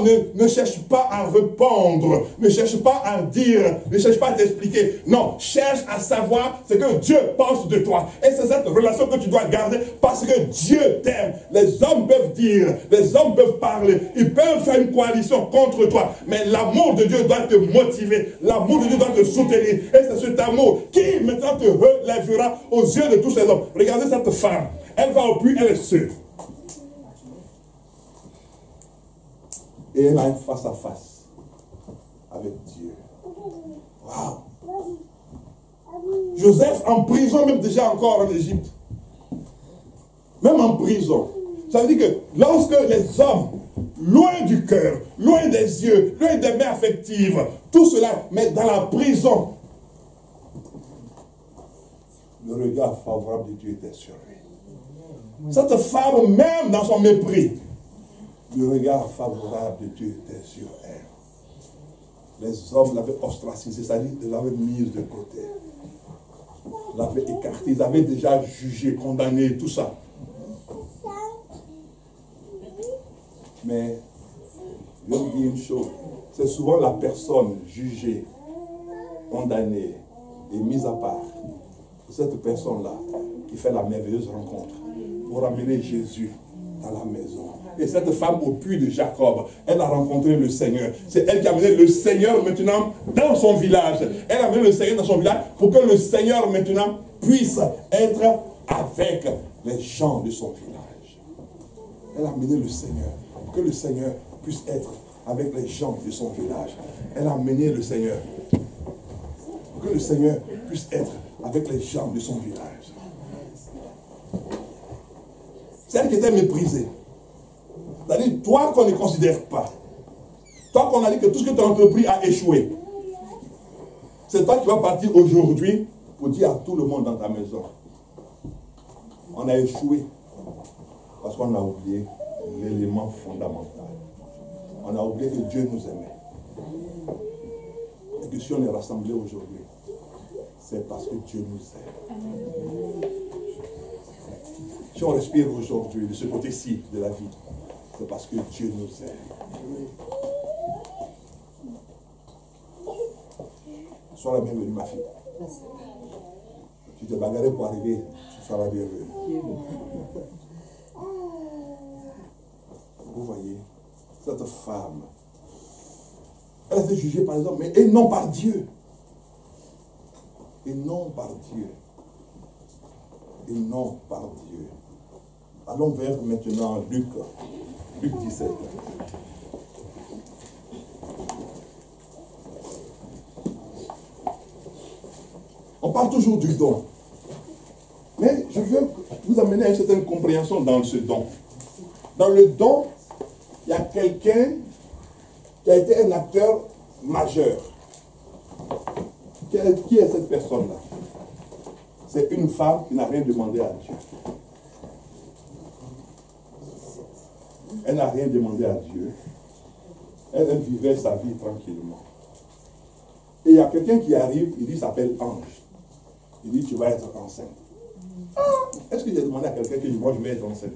Ne cherche pas à répondre, ne cherche pas à dire, ne cherche pas à t'expliquer. Non, cherche à savoir ce que Dieu pense de toi. Et c'est cette relation que tu dois garder parce que Dieu t'aime. Les hommes peuvent dire, les hommes peuvent parler, ils peuvent faire une coalition contre toi. Mais l'amour de Dieu doit te motiver, l'amour de Dieu doit te soutenir. Et c'est cet amour qui maintenant te relèvera aux yeux de tous ces hommes. Regardez cette femme, elle va au puits, elle est seule. Et elle a un face à face avec Dieu. Waouh! Joseph en prison, même déjà encore en Égypte. Même en prison. Ça veut dire que lorsque les hommes, loin du cœur, loin des yeux, loin des mains affectives, tout cela, mais dans la prison, le regard favorable de Dieu était sur lui. Cette femme, même dans son mépris, le regard favorable de Dieu était sur elle. Les hommes l'avaient ostracisée, c'est-à-dire qu'ils l'avaient mise de côté. L'avaient écartée, ils avaient déjà jugé, condamné, tout ça. Mais, je vais vous dire une chose, c'est souvent la personne jugée, condamnée et mise à part. Cette personne-là qui fait la merveilleuse rencontre pour amener Jésus dans la maison. Et cette femme au puits de Jacob, elle a rencontré le Seigneur. C'est elle qui a amené le Seigneur maintenant dans son village. Elle a amené le Seigneur dans son village pour que le Seigneur maintenant puisse être avec les gens de son village. Elle a amené le Seigneur pour que le Seigneur puisse être avec les gens de son village. Elle a amené le Seigneur pour que le Seigneur puisse être avec les gens de son village. C'est elle qui était méprisée. C'est-à-dire, toi qu'on ne considère pas, toi qu'on a dit que tout ce que tu as entrepris a échoué, c'est toi qui vas partir aujourd'hui pour dire à tout le monde dans ta maison, on a échoué parce qu'on a oublié l'élément fondamental. On a oublié que Dieu nous aimait. Et que si on est rassemblés aujourd'hui, c'est parce que Dieu nous aime. Si on respire aujourd'hui de ce côté-ci de la vie, c'est parce que Dieu nous aime. Sois la bienvenue, ma fille. Tu t'es bagarré pour arriver, tu seras la bienvenue. Vous voyez, cette femme, elle a été jugée par les hommes, mais et non par Dieu. Et non par Dieu. Et non par Dieu. Allons vers maintenant Luc 17. On parle toujours du don. Mais je veux vous amener à une certaine compréhension dans ce don. Dans le don, il y a quelqu'un qui a été un acteur majeur. Qui est cette personne-là? C'est une femme qui n'a rien demandé à Dieu. Elle n'a rien demandé à Dieu. Elle vivait sa vie tranquillement. Et il y a quelqu'un qui arrive, il dit, il s'appelle Ange. Il dit, tu vas être enceinte. Ah, est-ce que j'ai demandé à quelqu'un que moi je vais être enceinte?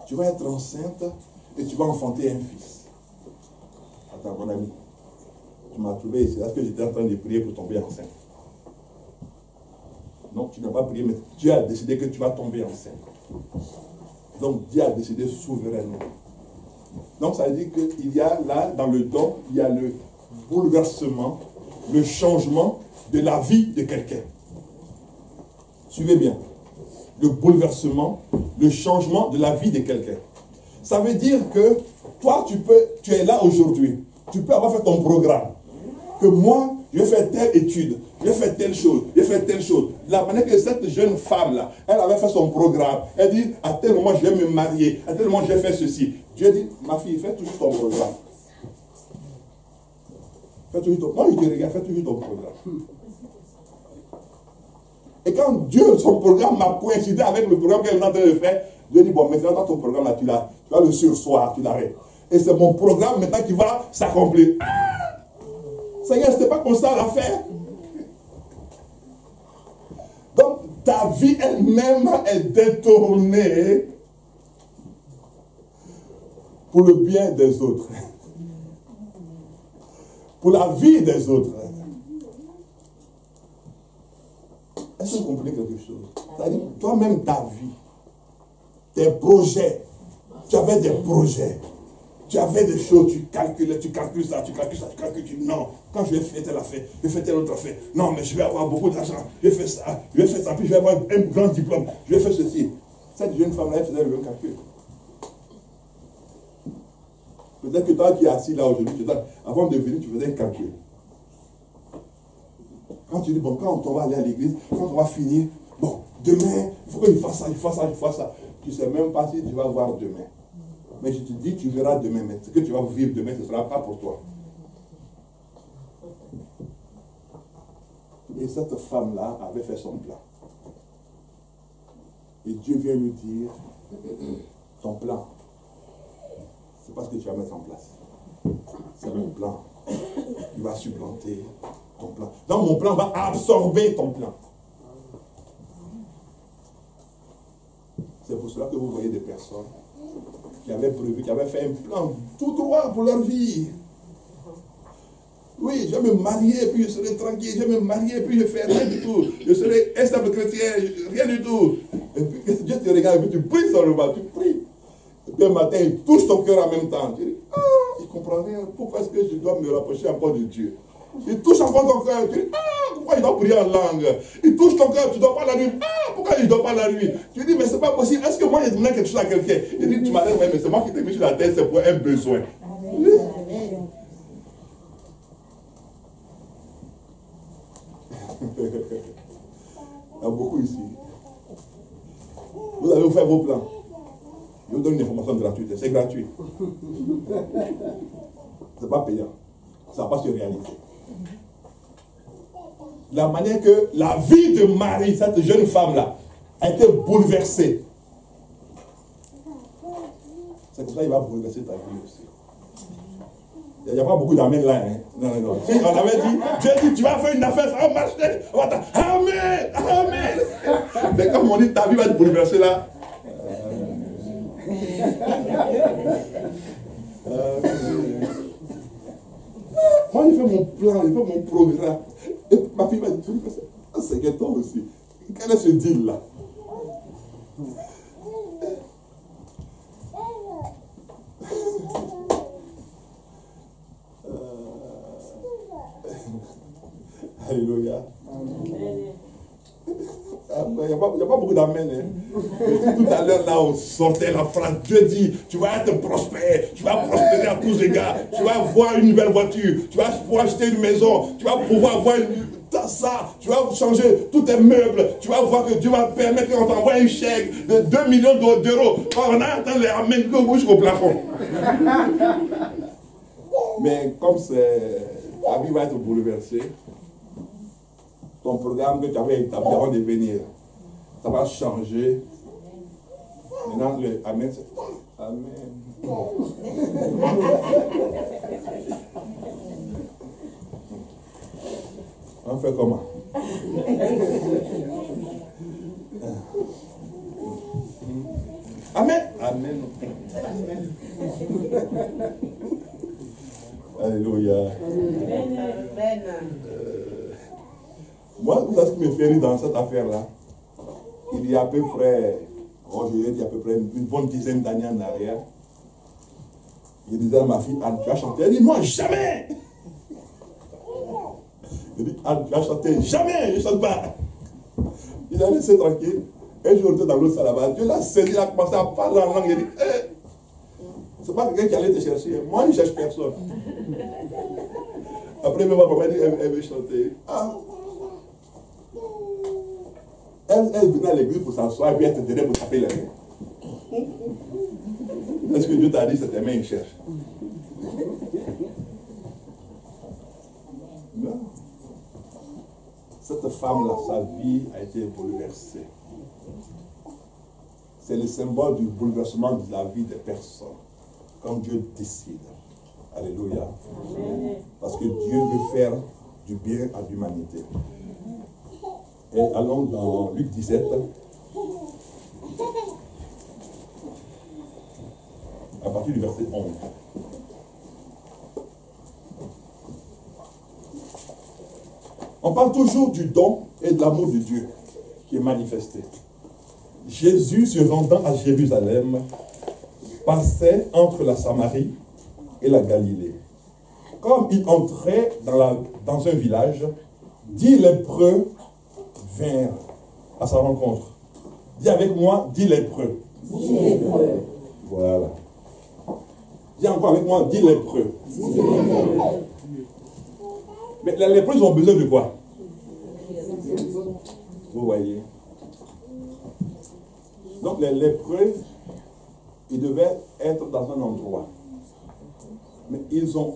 Tu vas être enceinte et tu vas enfanter un fils. Attends, mon ami. Tu m'as trouvé ici. Est-ce que j'étais en train de prier pour tomber enceinte? Non, tu n'as pas prié, mais Dieu a décidé que tu vas tomber enceinte. Donc Dieu a décidé souverainement. Donc ça veut dire qu'il y a là, dans le don, il y a le bouleversement, le changement de la vie de quelqu'un. Suivez bien. Le bouleversement, le changement de la vie de quelqu'un. Ça veut dire que toi, tu es là aujourd'hui. Tu peux avoir fait ton programme. Que moi, je vais faire telle étude, je vais faire telle chose, je vais faire telle chose. La manière que cette jeune femme-là, elle avait fait son programme. Elle dit, à tel moment, je vais me marier. À tel moment, je vais faire ceci. Dieu dit, ma fille, fais toujours ton programme. Fais toujours ton programme. Moi, je te regarde, fais toujours ton programme. Et quand Dieu, son programme m'a coïncidé avec le programme qu'elle est en train de faire, Dieu dit, bon, maintenant, dans ton programme, là, tu vas le sursoir, tu l'arrêtes. Et c'est mon programme maintenant qui va s'accomplir. Seigneur, ce n'était pas comme ça l'affaire. Donc, ta vie elle-même est détournée pour le bien des autres. Pour la vie des autres. Est-ce que vous comprenez quelque chose? C'est-à-dire, toi-même, ta vie, tes projets, tu avais des projets, tu avais des choses, tu calcules ça, tu dis non, quand je vais faire telle affaire, je vais faire telle autre affaire, non, mais je vais avoir beaucoup d'argent, je vais faire ça, puis je vais avoir un grand diplôme, je vais faire ceci. Cette jeune femme-là, elle faisait le même calcul. Peut-être que toi qui es assis là aujourd'hui, avant de venir, tu faisais un calcul. Quand tu dis, bon, quand on va aller à l'église, quand on va finir, bon, demain, il faut qu'il fasse ça, il fasse ça, il fasse ça. Tu ne sais même pas si tu vas voir demain. Mais je te dis, tu verras demain, mais ce que tu vas vivre demain, ce ne sera pas pour toi. Et cette femme-là avait fait son plan. Et Dieu vient lui dire, ton plan, c'est pas ce que tu vas mettre en place. C'est mon plan. Il va supplanter ton plan. Donc mon plan va absorber ton plan. C'est pour cela que vous voyez des personnes qui avaient prévu, qui avaient fait un plan tout droit pour leur vie. Oui, je vais me marier, puis je serai tranquille. Je vais me marier, puis je ne fais rien du tout. Je serai un simple chrétien, rien du tout. Et puis Dieu te regarde, et puis tu pries sur le bas, tu pries. Et puis un matin, il touche ton cœur en même temps. Tu dis, ah, il ne comprend rien. Pourquoi est-ce que je dois me rapprocher encore de Dieu? Il touche encore ton cœur. Tu dis, ah, pourquoi il doit prier en langue? Il touche ton cœur, tu ne dors pas la nuit. Ah, pourquoi il ne dort pas la nuit? Tu dis, mais c'est pas possible. Est-ce que moi, j'ai donné quelque chose à quelqu'un? Il dit, tu m'as dit, mais c'est moi qui t'ai mis sur la tête, c'est pour un besoin. Oui. Il y a beaucoup ici. Vous allez vous faire vos plans. Je vous donne une information gratuite. C'est gratuit. Ce n'est pas payant. Ça ne va pas se réaliser. La manière que la vie de Marie, cette jeune femme-là, a été bouleversée. C'est pour ça qu'il va bouleverser ta vie aussi. Il n'y a pas beaucoup d'amen là. Hein? Non. Si on avait dit, Dieu dit, tu vas faire une affaire, ça va marcher. Amen, amen. Mais comme on dit, ta vie va te bouleverser là. Moi, j'ai fait mon plan, j'ai fait mon programme. Et ma fille m'a dit, c'est que toi aussi. Quel est ce deal là? Alléluia. Il n'y a pas beaucoup d'amen. Hein. Tout à l'heure, là, on sortait la phrase. Dieu dit, tu vas être prospère, tu vas prospérer à tous égards, tu vas avoir une nouvelle voiture, tu vas pouvoir acheter une maison, tu vas pouvoir avoir ça, tu vas changer tous tes meubles, tu vas voir que Dieu va permettre qu'on t'envoie un chèque de 2 millions d'euros. On a atteint les amens jusqu'au plafond. Mais comme ta vie va être bouleversée, ton programme que tu avais établi avant de venir, ça va changer. Maintenant, le Amen, c'est Amen. On fait comment? Amen. Amen. Alléluia. Moi, tout ce qui me fait rire dans cette affaire-là, il y a à peu près, une bonne dizaine d'années en arrière, je disais à ma fille, Anne, tu as chanté? Elle dit, moi, jamais! Je dis, Anne, tu as chanté? Jamais, je ne chante pas. Il a laissé tranquille. Un jour, j'étais dans l'autre salle là-bas. Dieu l'a saisi, il a commencé à parler en langue. Il a dit, c'est pas quelqu'un qui allait te chercher. Moi, je ne cherche personne. Après, ma maman dit, elle veut chanter. Ah. Elle venait à l'église pour s'asseoir et puis elle te tenait pour taper les mains. Est-ce que Dieu t'a dit, c'est tes mains, il cherche? Non. Cette femme-là, sa vie a été bouleversée. C'est le symbole du bouleversement de la vie des personnes. Quand Dieu décide. Alléluia. Amen. Parce que Dieu veut faire du bien à l'humanité. Et allons dans Luc 17. À partir du verset 11. On parle toujours du don et de l'amour de Dieu qui est manifesté. Jésus, se rendant à Jérusalem, passait entre la Samarie et la Galilée. Comme il entrait dans un village, 10 lépreux vinrent à sa rencontre. Dis avec moi, 10 lépreux. 10 lépreux. Voilà. Dis encore avec moi, 10 lépreux. 10 lépreux. Mais les lépreux ont besoin de quoi? Vous voyez. Donc les lépreux, ils devaient être dans un endroit. Mais ils ont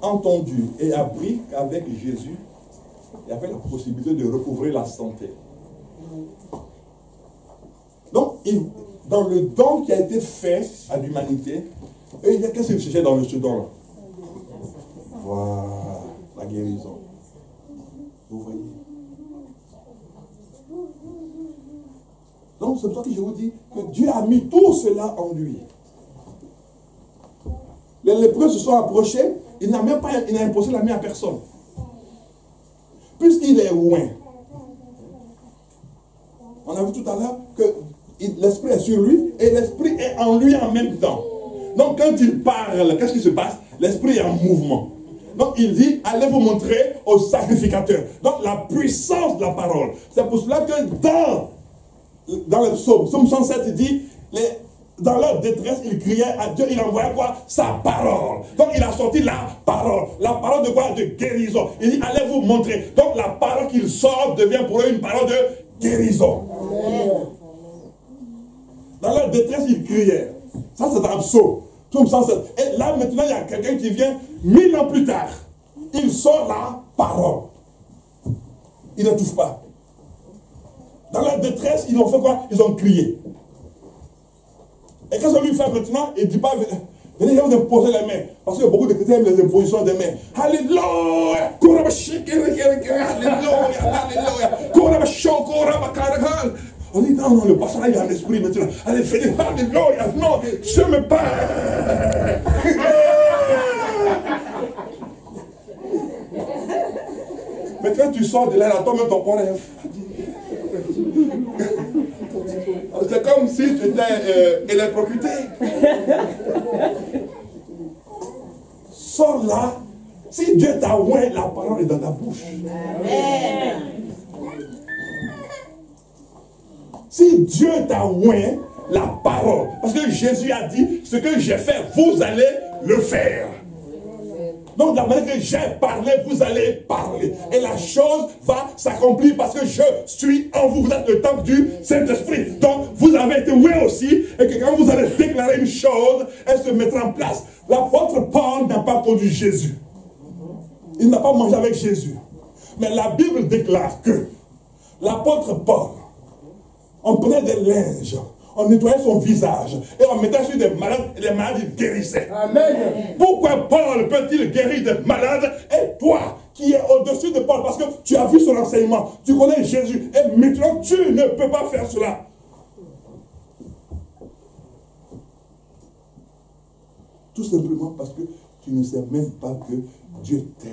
entendu et appris qu'avec Jésus, il y avait la possibilité de recouvrer la santé. Donc, dans le don qui a été fait à l'humanité, qu'est-ce qu'il cherchait dans ce don-là? Voilà, la guérison. Vous voyez? Donc, c'est pour ça que je vous dis que Dieu a mis tout cela en lui. Les lépreux se sont approchés, il n'a imposé la main à personne. Puisqu'il est loin. On a vu tout à l'heure que l'esprit est sur lui et l'esprit est en lui en même temps. Donc quand il parle, qu'est-ce qui se passe? L'esprit est en mouvement. Donc il dit, allez vous montrer au sacrificateur. Donc la puissance de la parole. C'est pour cela que dans le psaume 107, il dit, dans leur détresse, il criait à Dieu, il envoyait quoi? Sa parole. Donc il a sorti la parole. La parole de quoi? De guérison. Il dit, allez vous montrer. Donc la parole qu'il sort devient pour eux une parole de guérison. Amen. Dans leur détresse, il criait. Ça, c'est un psaume. Psaume 107. Et là, maintenant, il y a quelqu'un qui vient 1000 ans plus tard. Il sort la parole. Il ne touche pas. Dans leur détresse, ils ont fait quoi? Ils ont crié. Et quand ça lui fait maintenant, il ne dit pas, venez, je vais vous imposer les mains. Parce que beaucoup de chrétiens aiment les impositions des mains. Alléluia! Alléluia! On dit, non, le pasteur, il a un esprit maintenant. Allez, venez, alléluia! Non, je me parle! Mais quand tu sors de là, toi-même, ton corps est c'est comme si tu étais électrocuté. Sors là. Si Dieu t'a oint, la parole est dans ta bouche. Amen. Si Dieu t'a oint, la parole. Parce que Jésus a dit, ce que j'ai fait, vous allez le faire. Donc, de la manière que j'ai parlé, vous allez parler. Et la chose va s'accomplir parce que je suis en vous. Vous êtes le temple du Saint-Esprit. Donc, vous avez été oué aussi. Et que quand vous allez déclarer une chose, elle se mettra en place. L'apôtre Paul n'a pas connu Jésus. Il n'a pas mangé avec Jésus. Mais la Bible déclare que l'apôtre Paul, on prenait des linges, on nettoyait son visage et on mettait sur des malades et les malades ils guérissaient. Amen. Pourquoi Paul peut-il guérir des malades et toi qui es au-dessus de Paul parce que tu as vu son enseignement, tu connais Jésus et maintenant tu ne peux pas faire cela. Tout simplement parce que tu ne sais même pas que Dieu t'aime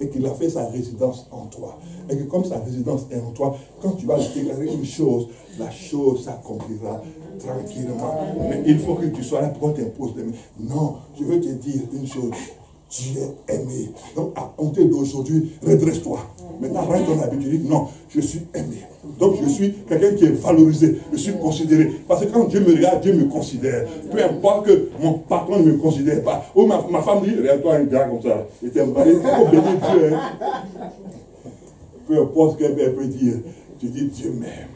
et qu'il a fait sa résidence en toi. Et que comme sa résidence est en toi, quand tu vas déclarer une chose, la chose s'accomplira tranquillement. Mais il faut que tu sois là pour qu'on t'impose des mains. Non, je veux te dire une chose. Tu es aimé. Donc à compter d'aujourd'hui, redresse-toi. Maintenant, arrête ton habitude. Non, je suis aimé. Donc je suis quelqu'un qui est valorisé. Je suis considéré. Parce que quand Dieu me regarde, Dieu me considère. Peu importe que mon patron ne me considère pas. Ou ma femme dit, regarde-toi un gars comme ça. Et t'es marié, il faut bénir Dieu. Hein. Peu importe ce qu'elle peut dire. Tu dis, Dieu m'aime.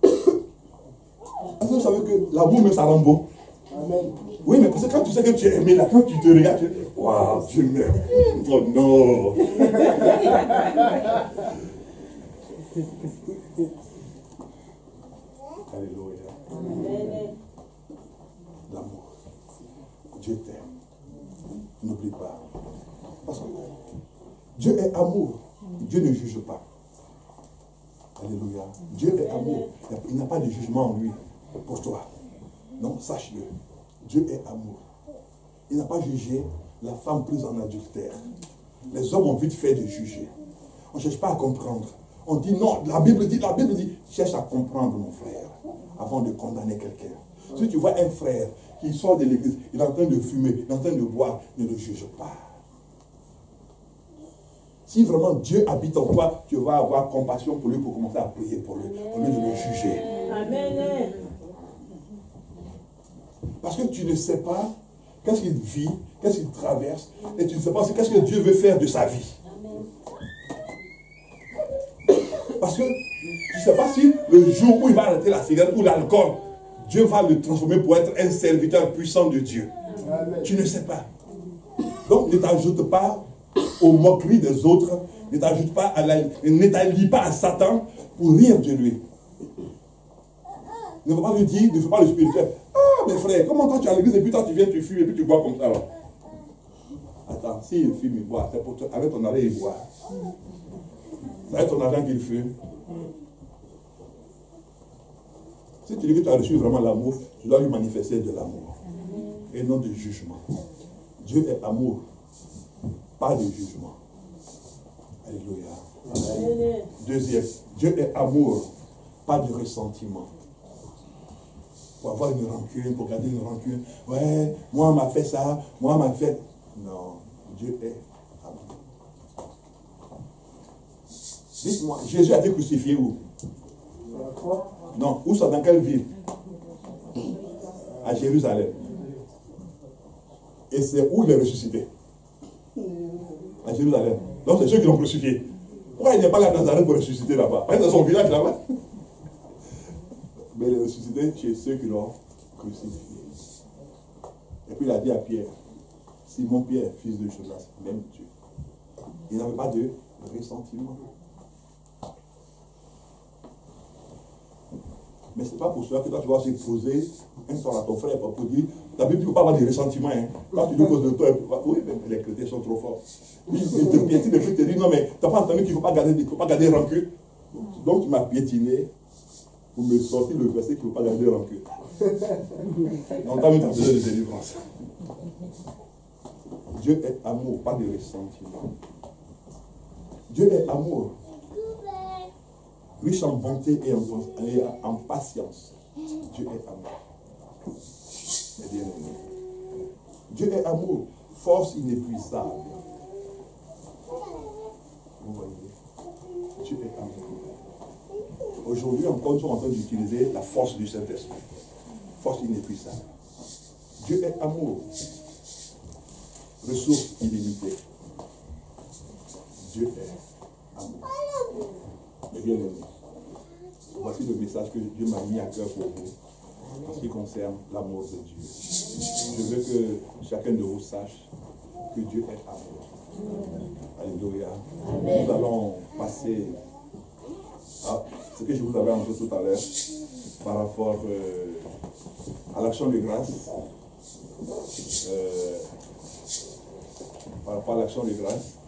Est-ce que vous savez que l'amour même ça rend beau? Amen. Oui, mais parce que quand tu sais que tu es aimé, là, quand tu te regardes, tu dis, waouh, Dieu m'aime. Oh non. Alléluia. L'amour. Dieu t'aime. N'oublie pas. Parce que Dieu est amour. Dieu ne juge pas. Dieu est amour. Il n'a pas de jugement en lui pour toi. Non, sache-le. Dieu est amour. Il n'a pas jugé la femme prise en adultère. Les hommes ont vite fait de juger. On ne cherche pas à comprendre. On dit non, la Bible dit, cherche à comprendre mon frère avant de condamner quelqu'un. Si tu vois un frère qui sort de l'église, il est en train de fumer, il est en train de boire, ne le juge pas. Si vraiment Dieu habite en toi, tu vas avoir compassion pour lui pour commencer à prier pour lui, au lieu de le juger. Amen. Parce que tu ne sais pas qu'est-ce qu'il vit, qu'est-ce qu'il traverse, et tu ne sais pas aussi qu'est-ce que Dieu veut faire de sa vie. Parce que tu ne sais pas si le jour où il va arrêter la cigarette ou l'alcool, Dieu va le transformer pour être un serviteur puissant de Dieu. Amen. Tu ne sais pas. Donc ne t'ajoute pas aux moqueries des autres, ne t'ajoute pas ne t'allie pas à Satan pour rire de lui. Ne faut pas lui dire, ne fais pas le spirituel. Ah, mes frères, comment toi tu es à l'église et puis toi tu viens, tu fumes et puis tu bois comme ça alors. Attends, s'il fume, il boit, c'est pour toi, avec ton argent, il boit. C'est avec ton argent qu'il fume. Si tu dis que tu as reçu vraiment l'amour, tu dois lui manifester de l'amour et non de jugement. Dieu est amour, pas de jugement. Alléluia. Amen. Deuxième, Dieu est amour, pas de ressentiment. Pour avoir une rancune, pour garder une rancune. Ouais, moi on m'a fait ça, moi on m'a fait. Non, Dieu est amour. Dites-moi, Jésus a été crucifié où? Non, où ça, dans quelle ville? À Jérusalem. Et c'est où il est ressuscité? À Jérusalem. Donc c'est ceux qui l'ont crucifié. Pourquoi il n'est pas là à Nazareth pour ressusciter là-bas? Parce que c'est son village là-bas. Mais il est ressuscité chez ceux qui l'ont crucifié. Et puis il a dit à Pierre, Simon Pierre, fils de Jonas, même Dieu. Il n'avait pas de ressentiment. Mais ce n'est pas pour cela que toi tu vas se poser un soir à ton frère pour dire, ta Bible ne peut pas avoir de ressentiment. Hein. Quand tu lui poses de toi, oui, mais les chrétiens sont trop forts. Il te piétine et puis te dit, non mais tu n'as pas entendu qu'il ne faut pas garder rancune. Donc tu m'as piétiné pour me sortir le verset qu'il ne faut pas garder rancune. Donc tu as besoin de délivrance. Dieu est amour, pas de ressentiment. Dieu est amour. Riche en bonté et en patience. Dieu est amour. Mes bien-aimés. Dieu est amour, force inépuisable. Vous voyez, Dieu est amour. Aujourd'hui encore, nous sommes en train d'utiliser la force du Saint-Esprit. Force inépuisable. Dieu est amour. Ressources illimitées. Dieu est amour. Mes bien-aimés, voici le message que Dieu m'a mis à cœur pour vous en ce qui concerne l'amour de Dieu. Je veux que chacun de vous sache que Dieu est amour. Alléluia. Amen. Nous allons passer à ce que je vous avais annoncé tout à l'heure par rapport à l'action de grâce. Par rapport à l'action de grâce.